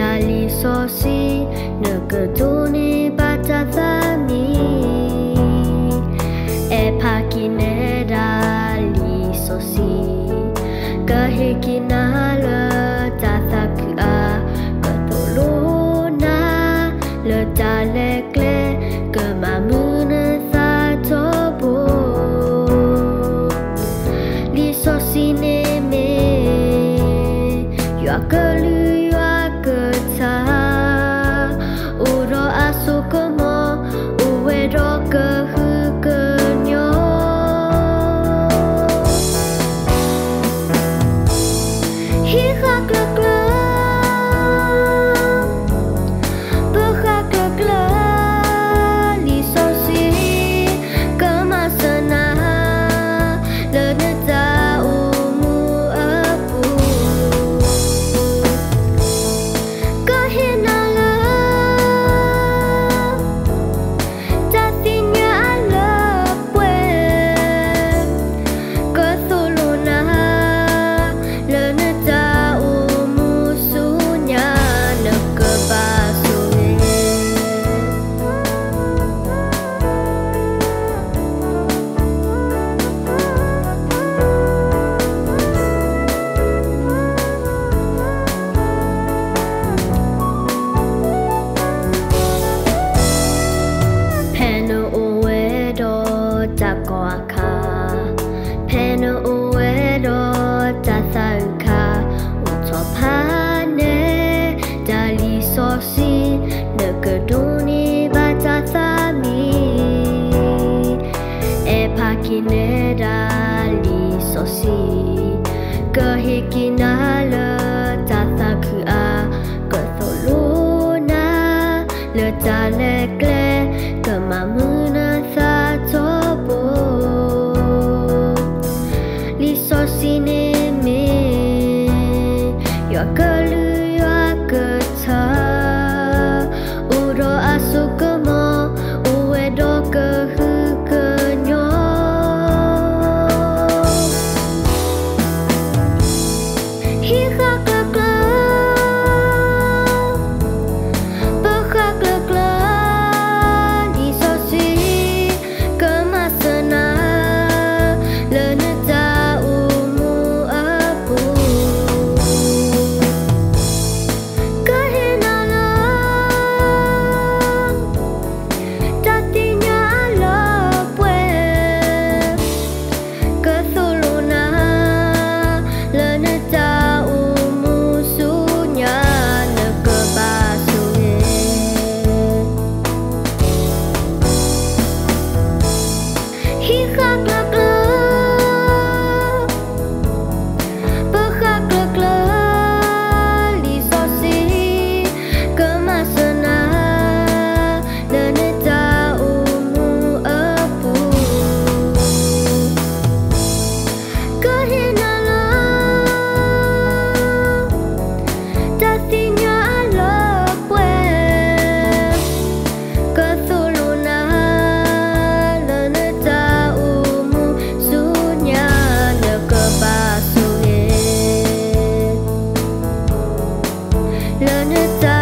Dali sosi Nukutuni batatani Epakine dali sosi Kahikina le tathakua Ketuluna le talekle Kemamuna thatobo Li sosi neme Yuakalu yuaketa Uro asukomo Uwero kehukenyo Hihak lekle Behak lekle Li sosi Kemasana Leneta umu apu Kehinala Tatinya alepwe Ketuluna Leneta umu sunya Nekebasuhe Peno uwedo takoaka Peno uwedo tathauka Utopane dali sosi Nekeduni batathami Epakine dali sosi Kehikina le tathakua Ketuluna le talekle Kemamuna thatobo Li sosi neme Yuakalu yuaketa Uro asukomo Uwedo kehukenyo Hihak lekle Behak lekle Li sosi Kemasana Leneta umu apu Kehinala Tatinya alepwe Ketuluna Leneta umu sunya Nekebasuhe Hihak lekle Behak lekle Li sosi Kemasana Leneta umu apu Kehinala Tatinya alepwe Ketuluna Leneta umu sunya Nekebasuhe Leneta